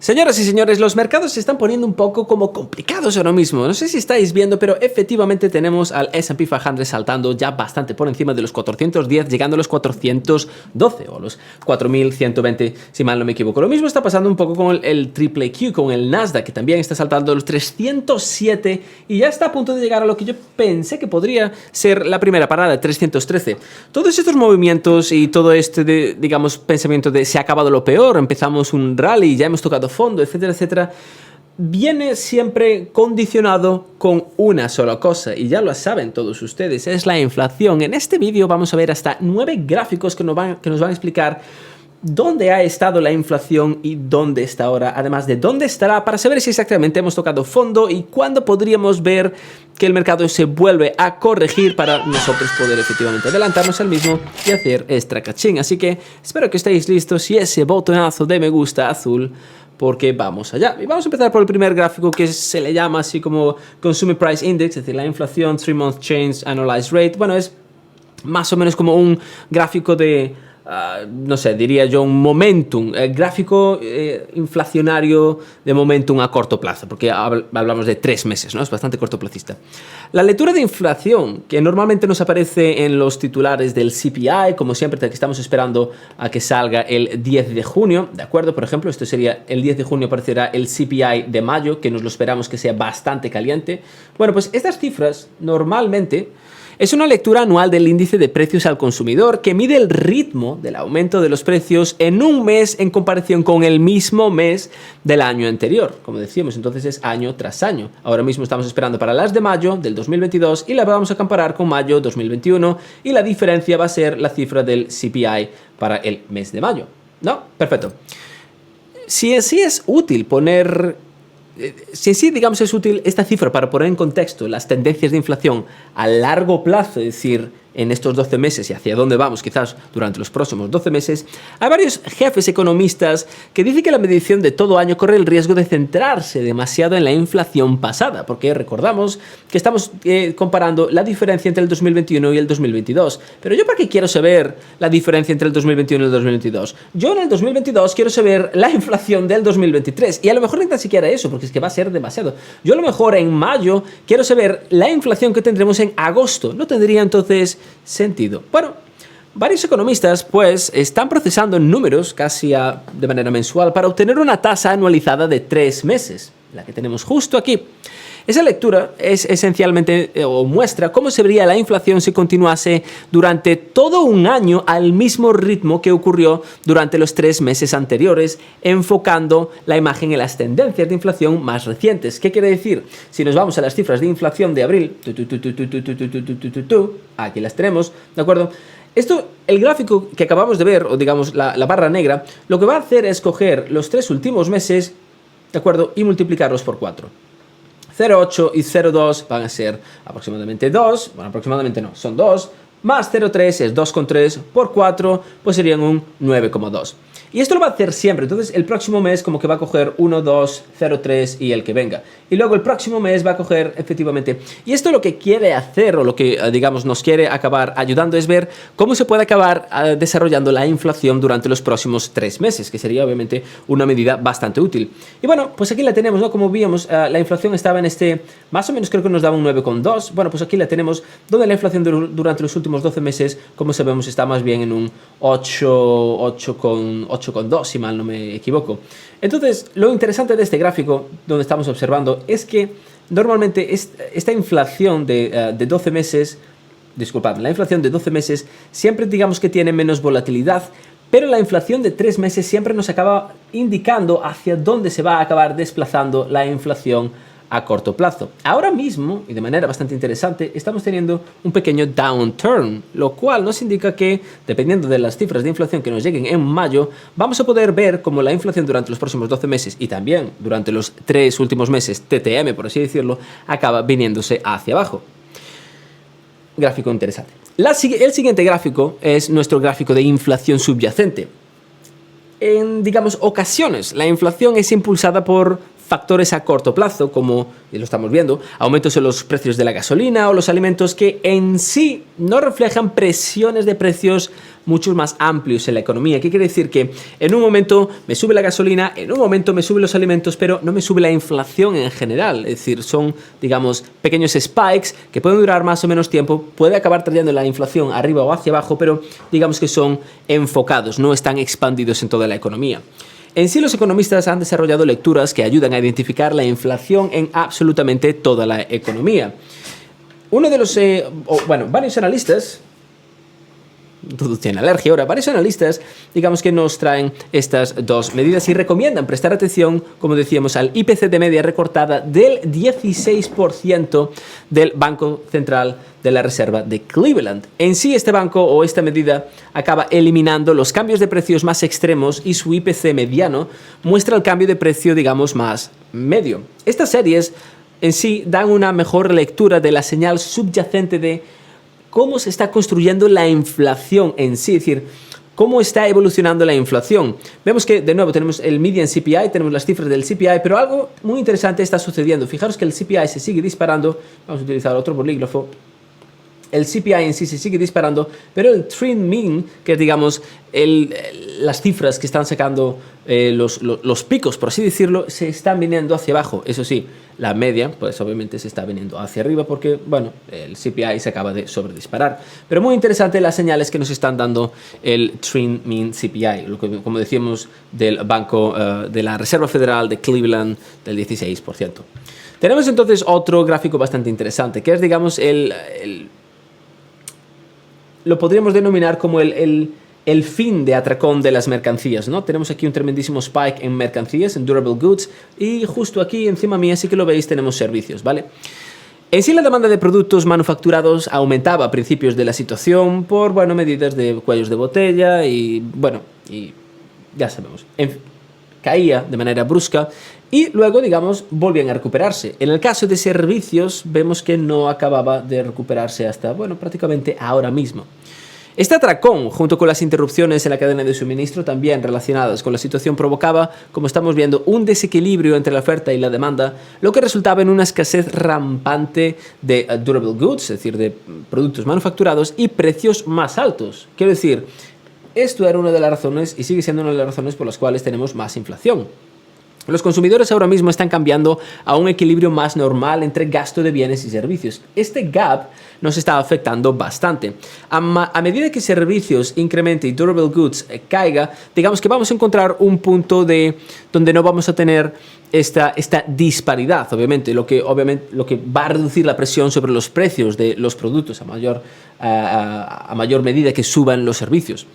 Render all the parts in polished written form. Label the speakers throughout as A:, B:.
A: Señoras y señores, los mercados se están poniendo un poco como complicados ahora mismo. No sé si estáis viendo, pero efectivamente tenemos al S&P 500 saltando ya bastante por encima de los 410, llegando a los 412 o los 4120, si mal no me equivoco. Lo mismo está pasando un poco con el Triple Q, con el Nasdaq, que también está saltando los 307 y ya está a punto de llegar a lo que yo pensé que podría ser la primera parada, 313. Todos estos movimientos y todo este, digamos, pensamiento de se ha acabado lo peor, empezamos un rally, ya hemos tocado fondo, etcétera, etcétera, viene siempre condicionado con una sola cosa, y ya lo saben todos ustedes, es la inflación. En este vídeo vamos a ver hasta 9 gráficos que nos van a explicar dónde ha estado la inflación y dónde está ahora, además de dónde estará, para saber si exactamente hemos tocado fondo y cuándo podríamos ver que el mercado se vuelve a corregir para nosotros poder efectivamente adelantarnos al mismo y hacer extra cachín. Así que espero que estéis listos y ese botonazo de me gusta azul, porque vamos allá. Y vamos a empezar por el primer gráfico, que se le llama así como Consumer Price Index, es decir, la inflación 3-month change annualized rate. Bueno, es más o menos como un gráfico de no sé, diría yo un momentum, gráfico inflacionario de momentum a corto plazo, porque hablamos de 3 meses, ¿no? Es bastante cortoplacista. La lectura de inflación, que normalmente nos aparece en los titulares del CPI, como siempre, que estamos esperando a que salga el 10 de junio, ¿de acuerdo? Por ejemplo, esto sería el 10 de junio, aparecerá el CPI de mayo, que nos lo esperamos que sea bastante caliente. Bueno, pues estas cifras normalmente es una lectura anual del índice de precios al consumidor que mide el ritmo del aumento de los precios en un mes en comparación con el mismo mes del año anterior. Como decíamos, entonces es año tras año. Ahora mismo estamos esperando para las de mayo del 2022 y la vamos a comparar con mayo 2021 y la diferencia va a ser la cifra del CPI para el mes de mayo. ¿No? Perfecto. Si es útil poner... Si sí, digamos, es útil esta cifra para poner en contexto las tendencias de inflación a largo plazo, es decir, en estos 12 meses y hacia dónde vamos quizás durante los próximos 12 meses, hay varios jefes economistas que dicen que la medición de todo año corre el riesgo de centrarse demasiado en la inflación pasada, porque recordamos que estamos comparando la diferencia entre el 2021 y el 2022. Pero ¿yo para qué quiero saber la diferencia entre el 2021 y el 2022? Yo en el 2022 quiero saber la inflación del 2023, y a lo mejor ni tan siquiera eso, porque es que va a ser demasiado. Yo a lo mejor en mayo quiero saber la inflación que tendremos en agosto. ¿No tendría entonces sentido? Bueno, varios economistas pues están procesando números casi de manera mensual para obtener una tasa anualizada de 3 meses, la que tenemos justo aquí. Esa lectura es esencialmente o muestra cómo se vería la inflación si continuase durante todo un año al mismo ritmo que ocurrió durante los 3 meses anteriores, enfocando la imagen en las tendencias de inflación más recientes. ¿Qué quiere decir? Si nos vamos a las cifras de inflación de abril, aquí las tenemos, ¿de acuerdo? Esto, el gráfico que acabamos de ver, o digamos la barra negra, lo que va a hacer es coger los 3 últimos meses, ¿de acuerdo? Y multiplicarlos por 4. 0,8 y 0,2 van a ser aproximadamente 2, bueno, aproximadamente no, son 2, más 0,3 es 2,3 por 4, pues serían un 9,2. Y esto lo va a hacer siempre, entonces el próximo mes como que va a coger 1, 2, 0, 3 y el que venga. Y luego el próximo mes va a coger efectivamente. Y esto lo que quiere hacer, o lo que digamos nos quiere acabar ayudando, es ver cómo se puede acabar desarrollando la inflación durante los próximos 3 meses, que sería obviamente una medida bastante útil. Y bueno, pues aquí la tenemos, ¿no? Como vimos, la inflación estaba en más o menos creo que nos daba un 9,2. Bueno, pues aquí la tenemos, donde la inflación durante los últimos 12 meses, como sabemos, está más bien en un 8,2, si mal no me equivoco. Entonces, lo interesante de este gráfico, donde estamos observando, es que normalmente esta inflación de 12 meses, disculpad, la inflación de 12 meses siempre digamos que tiene menos volatilidad, pero la inflación de 3 meses siempre nos acaba indicando hacia dónde se va a acabar desplazando la inflación a corto plazo. Ahora mismo, y de manera bastante interesante, estamos teniendo un pequeño downturn, lo cual nos indica que, dependiendo de las cifras de inflación que nos lleguen en mayo, vamos a poder ver cómo la inflación durante los próximos 12 meses y también durante los 3 últimos meses, TTM por así decirlo, acaba viniéndose hacia abajo. Gráfico interesante. El siguiente gráfico es nuestro gráfico de inflación subyacente. En, digamos, ocasiones, la inflación es impulsada por factores a corto plazo, como lo estamos viendo, aumentos en los precios de la gasolina o los alimentos que en sí no reflejan presiones de precios mucho más amplios en la economía. ¿Qué quiere decir? Que en un momento me sube la gasolina, en un momento me suben los alimentos, pero no me sube la inflación en general. Es decir, son, digamos, pequeños spikes que pueden durar más o menos tiempo, puede acabar trayendo la inflación arriba o hacia abajo, pero digamos que son enfocados, no están expandidos en toda la economía. En sí, los economistas han desarrollado lecturas que ayudan a identificar la inflación en absolutamente toda la economía. Uno de los, varios analistas, todos tienen alergia ahora, varios analistas, digamos que nos traen estas dos medidas y recomiendan prestar atención, como decíamos, al IPC de media recortada del 16% del Banco Central de la Reserva de Cleveland. En sí, este banco o esta medida acaba eliminando los cambios de precios más extremos y su IPC mediano muestra el cambio de precio, digamos, más medio. Estas series en sí dan una mejor lectura de la señal subyacente de cómo se está construyendo la inflación en sí, es decir, cómo está evolucionando la inflación. Vemos que, de nuevo, tenemos el median CPI, tenemos las cifras del CPI, pero algo muy interesante está sucediendo. Fijaros que el CPI se sigue disparando. Vamos a utilizar otro bolígrafo. El CPI en sí se sigue disparando, pero el trend mean, que es, digamos, las cifras que están sacando los picos, por así decirlo, se están viniendo hacia abajo. Eso sí, la media, pues obviamente se está viniendo hacia arriba porque, bueno, el CPI se acaba de sobredisparar. Pero muy interesante las señales que nos están dando el trend mean CPI, lo que, como decíamos, del Banco de la Reserva Federal de Cleveland del 16%. Tenemos entonces otro gráfico bastante interesante, que es, digamos, lo podríamos denominar como el fin de atracón de las mercancías, ¿no? Tenemos aquí un tremendísimo spike en mercancías, en durable goods, y justo aquí encima mía, sí que lo veis, tenemos servicios, ¿vale? En sí, la demanda de productos manufacturados aumentaba a principios de la situación por, bueno, medidas de cuellos de botella y, bueno, y ya sabemos, caía de manera brusca y luego, digamos, volvían a recuperarse. En el caso de servicios, vemos que no acababa de recuperarse hasta, bueno, prácticamente ahora mismo. Este atracón, junto con las interrupciones en la cadena de suministro también relacionadas con la situación, provocaba, como estamos viendo, un desequilibrio entre la oferta y la demanda, lo que resultaba en una escasez rampante de durable goods, es decir, de productos manufacturados, y precios más altos. Quiero decir, esto era una de las razones, y sigue siendo una de las razones por las cuales tenemos más inflación. Los consumidores ahora mismo están cambiando a un equilibrio más normal entre gasto de bienes y servicios. Este gap nos está afectando bastante. A medida que servicios incremente y durable goods caiga, digamos que vamos a encontrar un punto donde no vamos a tener esta disparidad, obviamente, lo que va a reducir la presión sobre los precios de los productos a mayor medida que suban los servicios.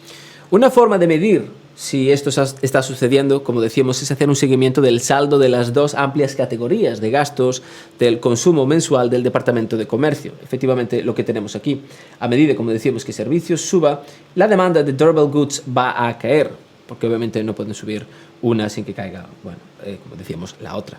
A: Una forma de medir si esto está sucediendo, como decíamos, es hacer un seguimiento del saldo de las dos amplias categorías de gastos del consumo mensual del Departamento de Comercio. Efectivamente, lo que tenemos aquí, a medida, como decíamos, que servicios suba, la demanda de durable goods va a caer, porque obviamente no pueden subir una sin que caiga, bueno, como decíamos, la otra.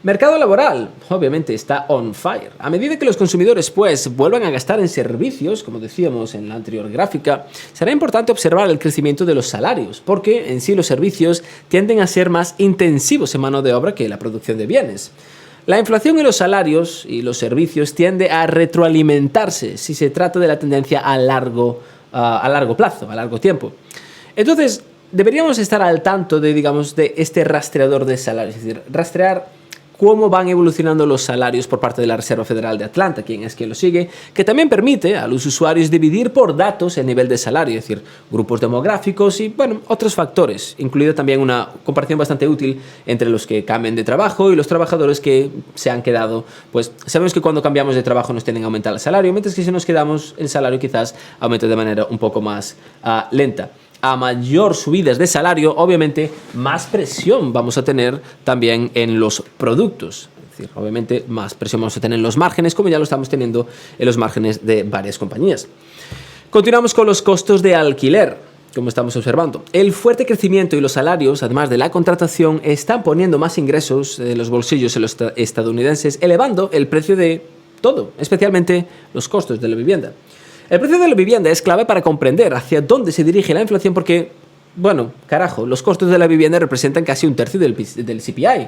A: Mercado laboral, obviamente, está on fire. A medida que los consumidores, pues, vuelvan a gastar en servicios, como decíamos en la anterior gráfica, será importante observar el crecimiento de los salarios, porque en sí los servicios tienden a ser más intensivos en mano de obra que la producción de bienes. La inflación en los salarios y los servicios tiende a retroalimentarse si se trata de la tendencia a largo plazo, a largo tiempo. Entonces, deberíamos estar al tanto de este rastreador de salarios, es decir, rastrear cómo van evolucionando los salarios por parte de la Reserva Federal de Atlanta, quien es que lo sigue, que también permite a los usuarios dividir por datos el nivel de salario, es decir, grupos demográficos y, bueno, otros factores, incluida también una comparación bastante útil entre los que cambian de trabajo y los trabajadores que se han quedado. Pues sabemos que cuando cambiamos de trabajo nos tienden a aumentar el salario, mientras que si nos quedamos, el salario quizás aumenta de manera un poco más lenta. A mayor subidas de salario, obviamente, más presión vamos a tener también en los productos. Es decir, obviamente, más presión vamos a tener en los márgenes, como ya lo estamos teniendo en los márgenes de varias compañías. Continuamos con los costos de alquiler, como estamos observando. El fuerte crecimiento y los salarios, además de la contratación, están poniendo más ingresos en los bolsillos de los estadounidenses, elevando el precio de todo, especialmente los costos de la vivienda. El precio de la vivienda es clave para comprender hacia dónde se dirige la inflación porque, bueno, carajo, los costos de la vivienda representan casi un tercio del CPI.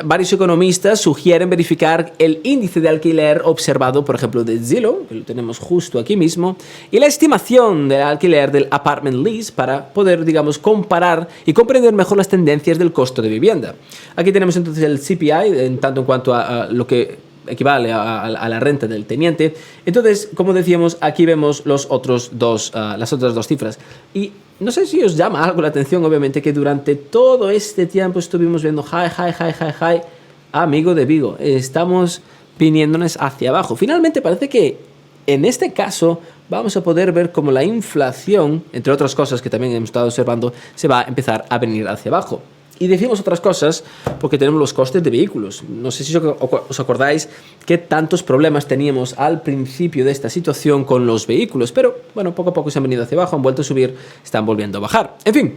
A: varios economistas sugieren verificar el índice de alquiler observado, por ejemplo, de Zillow, que lo tenemos justo aquí mismo, y la estimación del alquiler del apartment lease para poder, digamos, comparar y comprender mejor las tendencias del costo de vivienda. Aquí tenemos entonces el CPI, en tanto en cuanto a lo que equivale a la renta del teniente. Entonces, como decíamos, aquí vemos las otras dos cifras. Y no sé si os llama algo la atención, obviamente, que durante todo este tiempo estuvimos viendo high, amigo de Vigo. Estamos viniéndonos hacia abajo. Finalmente parece que en este caso vamos a poder ver cómo la inflación, entre otras cosas que también hemos estado observando, se va a empezar a venir hacia abajo. Y decimos otras cosas porque tenemos los costes de vehículos. No sé si os acordáis qué tantos problemas teníamos al principio de esta situación con los vehículos, pero bueno, poco a poco se han venido hacia abajo, han vuelto a subir, están volviendo a bajar. En fin,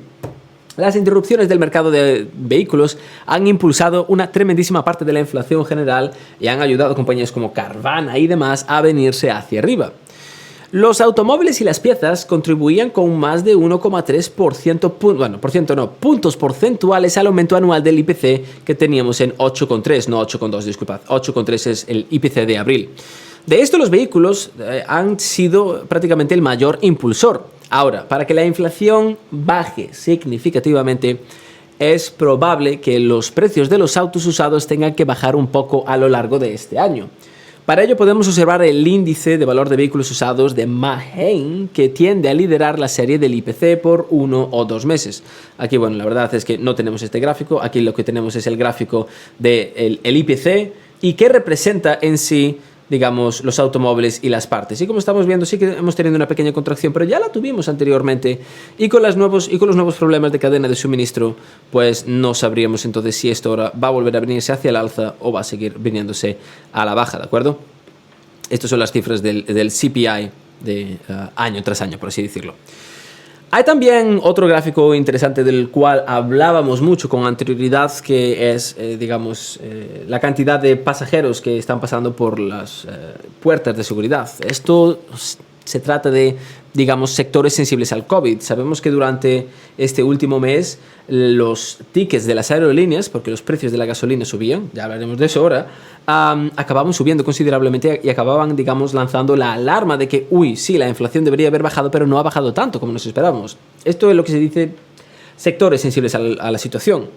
A: las interrupciones del mercado de vehículos han impulsado una tremendísima parte de la inflación general y han ayudado a compañías como Carvana y demás a venirse hacia arriba. Los automóviles y las piezas contribuían con más de 1,3%, puntos porcentuales al aumento anual del IPC que teníamos en 8,3, no 8,2, disculpad, 8,3 es el IPC de abril. De esto los vehículos han sido prácticamente el mayor impulsor. Ahora, para que la inflación baje significativamente, es probable que los precios de los autos usados tengan que bajar un poco a lo largo de este año. Para ello podemos observar el índice de valor de vehículos usados de Manheim, que tiende a liderar la serie del IPC por 1 o 2 meses. Aquí, bueno, la verdad es que no tenemos este gráfico. Aquí lo que tenemos es el gráfico del IPC y que representa en sí, digamos, los automóviles y las partes. Y como estamos viendo, sí que hemos tenido una pequeña contracción, pero ya la tuvimos anteriormente. Y con los nuevos problemas de cadena de suministro, pues no sabríamos entonces si esto ahora va a volver a venirse hacia el alza o va a seguir viniéndose a la baja, ¿de acuerdo? Estas son las cifras del CPI de año tras año, por así decirlo. Hay también otro gráfico interesante del cual hablábamos mucho con anterioridad, que es, la cantidad de pasajeros que están pasando por las puertas de seguridad. Esto se trata de, digamos, sectores sensibles al COVID. Sabemos que durante este último mes los tickets de las aerolíneas, porque los precios de la gasolina subían, ya hablaremos de eso ahora, acababan subiendo considerablemente y acababan, digamos, lanzando la alarma de que, sí, la inflación debería haber bajado, pero no ha bajado tanto como nos esperábamos. Esto es lo que se dice sectores sensibles a la situación.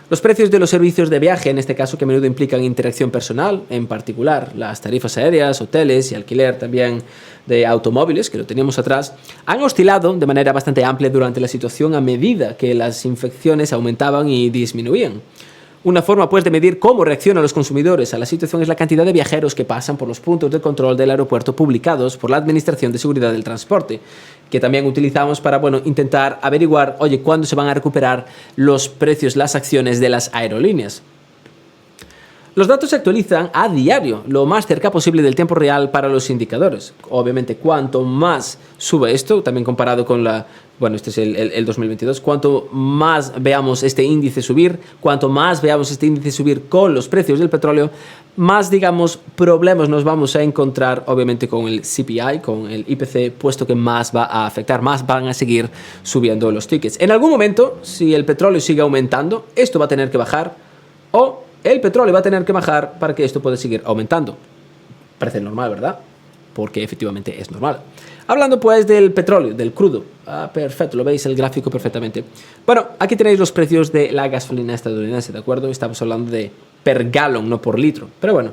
A: Los precios de los servicios de viaje, en este caso, que a menudo implican interacción personal, en particular las tarifas aéreas, hoteles y alquiler también de automóviles, que lo teníamos atrás, han oscilado de manera bastante amplia durante la situación a medida que las infecciones aumentaban y disminuían. Una forma, pues, de medir cómo reaccionan los consumidores a la situación es la cantidad de viajeros que pasan por los puntos de control del aeropuerto publicados por la Administración de Seguridad del Transporte, que también utilizamos para, intentar averiguar, cuándo se van a recuperar los precios, las acciones de las aerolíneas. Los datos se actualizan a diario, lo más cerca posible del tiempo real para los indicadores. Obviamente, cuanto más sube esto, también comparado con este es el 2022, cuanto más veamos este índice subir, cuanto más veamos este índice subir con los precios del petróleo, más, problemas nos vamos a encontrar, obviamente, con el CPI, con el IPC, puesto que más va a afectar, más van a seguir subiendo los tickets. En algún momento, si el petróleo sigue aumentando, esto va a tener que bajar, o el petróleo va a tener que bajar para que esto pueda seguir aumentando. Parece normal, ¿verdad? Porque efectivamente es normal. Hablando pues del petróleo, del crudo. Perfecto, lo veis el gráfico perfectamente. Bueno, aquí tenéis los precios de la gasolina estadounidense, ¿de acuerdo? Estamos hablando de per gallon, no por litro. Pero bueno.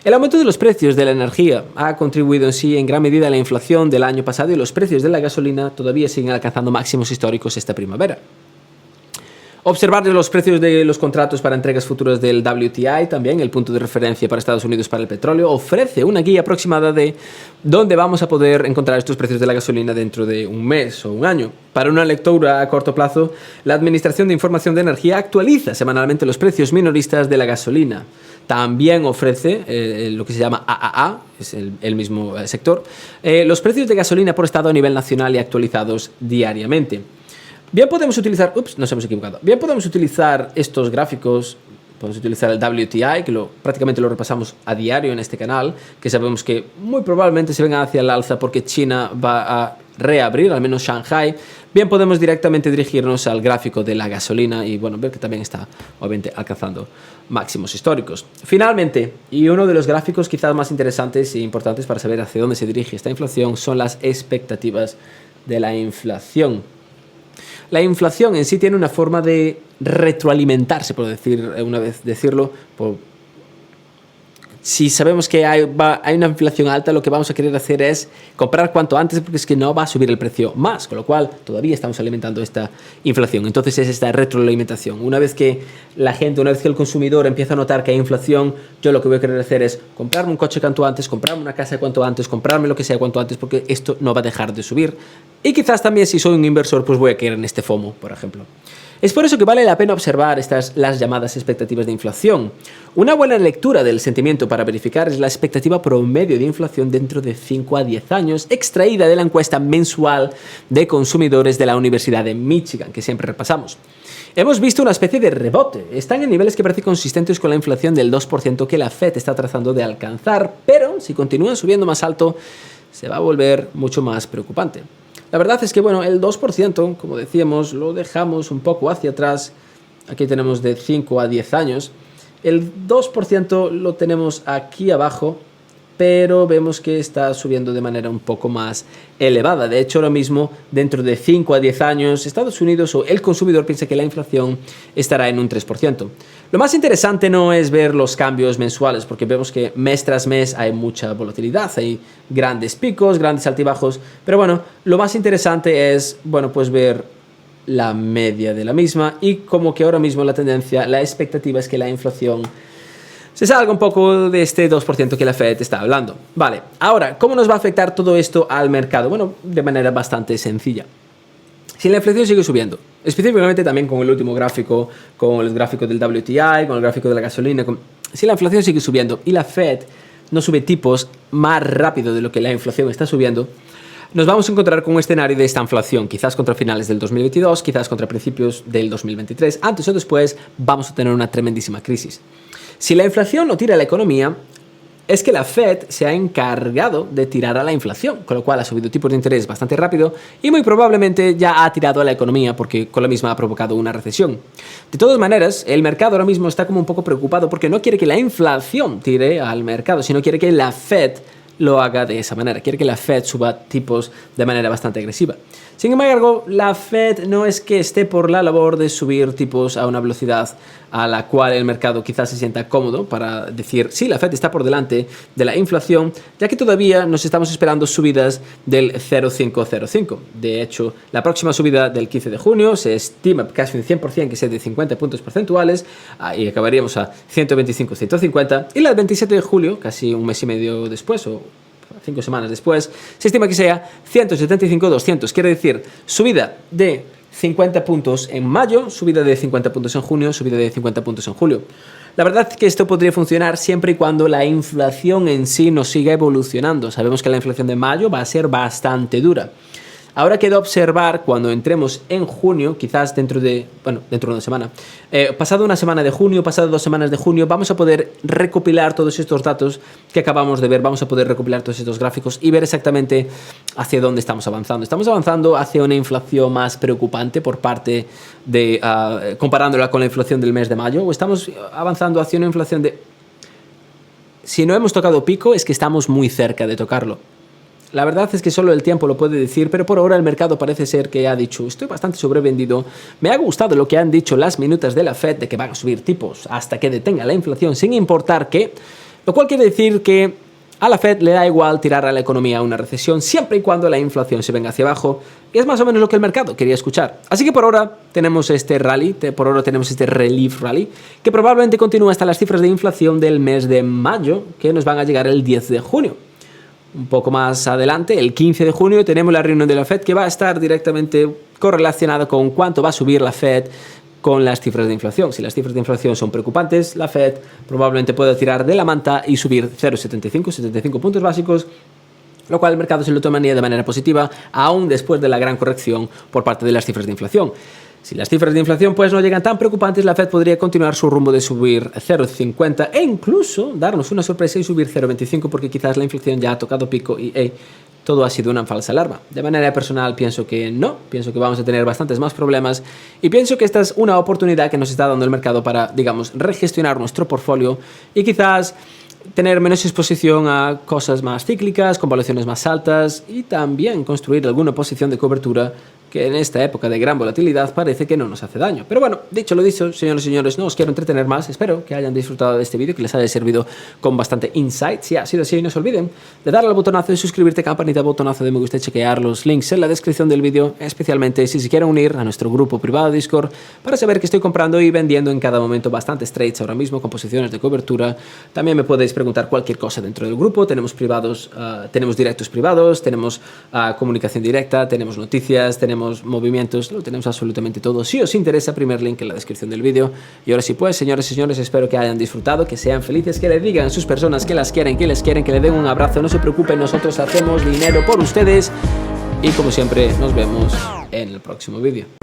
A: El aumento de los precios de la energía ha contribuido en sí en gran medida a la inflación del año pasado y los precios de la gasolina todavía siguen alcanzando máximos históricos esta primavera. Observar los precios de los contratos para entregas futuras del WTI, también el punto de referencia para Estados Unidos para el petróleo, ofrece una guía aproximada de dónde vamos a poder encontrar estos precios de la gasolina dentro de un mes o un año. Para una lectura a corto plazo, la Administración de Información de Energía actualiza semanalmente los precios minoristas de la gasolina. También ofrece lo que se llama AAA, es el mismo sector, los precios de gasolina por estado a nivel nacional y actualizados diariamente. Bien podemos utilizar, nos hemos equivocado. Bien podemos utilizar estos gráficos, podemos utilizar el WTI, que prácticamente lo repasamos a diario en este canal, que sabemos que muy probablemente se venga hacia el alza porque China va a reabrir, al menos Shanghai, bien podemos directamente dirigirnos al gráfico de la gasolina y bueno, ver que también está obviamente alcanzando máximos históricos. Finalmente, y uno de los gráficos quizás más interesantes e importantes para saber hacia dónde se dirige esta inflación son las expectativas de la inflación. La inflación en sí tiene una forma de retroalimentarse, por decirlo. Si sabemos que hay una inflación alta, lo que vamos a querer hacer es comprar cuanto antes, porque es que no va a subir el precio más, con lo cual todavía estamos alimentando esta inflación. Entonces es esta retroalimentación. Una vez que el consumidor empieza a notar que hay inflación, yo lo que voy a querer hacer es comprarme un coche cuanto antes, comprarme una casa cuanto antes, comprarme lo que sea cuanto antes, porque esto no va a dejar de subir. Y quizás también, si soy un inversor, pues voy a caer en este FOMO, por ejemplo. Es por eso que vale la pena observar las llamadas expectativas de inflación. Una buena lectura del sentimiento para verificar es la expectativa promedio de inflación dentro de 5 a 10 años, extraída de la encuesta mensual de consumidores de la Universidad de Michigan, que siempre repasamos. Hemos visto una especie de rebote. Están en niveles que parecen consistentes con la inflación del 2% que la Fed está tratando de alcanzar, pero si continúan subiendo más alto, se va a volver mucho más preocupante. La verdad es que, bueno, el 2%, como decíamos, lo dejamos un poco hacia atrás. Aquí tenemos de 5 a 10 años. El 2% lo tenemos aquí abajo, pero vemos que está subiendo de manera un poco más elevada. De hecho, ahora mismo, dentro de 5 a 10 años, Estados Unidos o el consumidor piensa que la inflación estará en un 3%. Lo más interesante no es ver los cambios mensuales, porque vemos que mes tras mes hay mucha volatilidad, hay grandes picos, grandes altibajos, pero bueno, lo más interesante es, bueno, pues ver la media de la misma y como que ahora mismo la tendencia, la expectativa es que la inflación se salga un poco de este 2% que la Fed está hablando. Vale, ahora, ¿cómo nos va a afectar todo esto al mercado? Bueno, de manera bastante sencilla. Si la inflación sigue subiendo, específicamente también con el último gráfico, con el gráfico del WTI, con el gráfico de la gasolina, si la inflación sigue subiendo y la Fed no sube tipos más rápido de lo que la inflación está subiendo, nos vamos a encontrar con un escenario de esta inflación, quizás contra finales del 2022, quizás contra principios del 2023. Antes o después vamos a tener una tremendísima crisis. Si la inflación no tira a la economía, es que la Fed se ha encargado de tirar a la inflación, con lo cual ha subido tipos de interés bastante rápido y muy probablemente ya ha tirado a la economía porque con la misma ha provocado una recesión. De todas maneras, el mercado ahora mismo está como un poco preocupado porque no quiere que la inflación tire al mercado, sino quiere que la Fed lo haga de esa manera. Quiere que la Fed suba tipos de manera bastante agresiva. Sin embargo, la Fed no es que esté por la labor de subir tipos a una velocidad a la cual el mercado quizás se sienta cómodo para decir, sí, la Fed está por delante de la inflación, ya que todavía nos estamos esperando subidas del 0,505. De hecho, la próxima subida del 15 de junio se estima casi un 100% que sea de 50 puntos porcentuales y acabaríamos a 125-150. Y la del 27 de julio, casi un mes y medio después o 5 semanas después, se estima que sea 175-200. Quiere decir, subida de 50 puntos en mayo, subida de 50 puntos en junio, subida de 50 puntos en julio. La verdad es que esto podría funcionar siempre y cuando la inflación en sí nos siga evolucionando. Sabemos que la inflación de mayo va a ser bastante dura. Ahora queda observar cuando entremos en junio, quizás dentro de una semana, pasado una semana de junio, pasado 2 semanas de junio, vamos a poder recopilar todos estos datos que acabamos de ver, vamos a poder recopilar todos estos gráficos y ver exactamente hacia dónde estamos avanzando. Estamos avanzando hacia una inflación más preocupante por parte de, comparándola con la inflación del mes de mayo, o estamos avanzando hacia una inflación de, si no hemos tocado pico, es que estamos muy cerca de tocarlo. La verdad es que solo el tiempo lo puede decir, pero por ahora el mercado parece ser que ha dicho, estoy bastante sobrevendido, me ha gustado lo que han dicho las minutas de la Fed de que van a subir tipos hasta que detenga la inflación sin importar qué, lo cual quiere decir que a la Fed le da igual tirar a la economía a una recesión siempre y cuando la inflación se venga hacia abajo, y es más o menos lo que el mercado quería escuchar. Así que por ahora tenemos este rally, por ahora tenemos este relief rally, que probablemente continúa hasta las cifras de inflación del mes de mayo, que nos van a llegar el 10 de junio. Un poco más adelante, el 15 de junio, tenemos la reunión de la Fed que va a estar directamente correlacionada con cuánto va a subir la Fed con las cifras de inflación. Si las cifras de inflación son preocupantes, la Fed probablemente pueda tirar de la manta y subir 0,75 puntos básicos, lo cual el mercado se lo tomaría de manera positiva, aún después de la gran corrección por parte de las cifras de inflación. Si las cifras de inflación pues no llegan tan preocupantes, la Fed podría continuar su rumbo de subir 0,50 e incluso darnos una sorpresa y subir 0,25 porque quizás la inflación ya ha tocado pico y todo ha sido una falsa alarma. De manera personal pienso que no, pienso que vamos a tener bastantes más problemas y pienso que esta es una oportunidad que nos está dando el mercado para, digamos, regestionar nuestro portfolio y quizás tener menos exposición a cosas más cíclicas, con valuaciones más altas y también construir alguna posición de cobertura que en esta época de gran volatilidad parece que no nos hace daño. Pero bueno, dicho lo dicho, señores y señores, no os quiero entretener más. Espero que hayan disfrutado de este vídeo, que les haya servido con bastante insight. Si ha sido así, no se olviden de darle al botonazo de suscribirte, campanita, botonazo de me gusta, chequear los links en la descripción del vídeo, especialmente si se quieren unir a nuestro grupo privado de Discord para saber que estoy comprando y vendiendo en cada momento bastantes trades ahora mismo con posiciones de cobertura. También me podéis preguntar cualquier cosa dentro del grupo. Tenemos privados, tenemos directos privados, tenemos comunicación directa, tenemos noticias, tenemos movimientos, lo tenemos absolutamente todo. Si os interesa, primer link en la descripción del vídeo. Y ahora sí pues, señores y señores, espero que hayan disfrutado, que sean felices, que le digan a sus personas que las quieren, que les quieren, que le den un abrazo. No se preocupen, nosotros hacemos dinero por ustedes. Y como siempre, nos vemos en el próximo vídeo.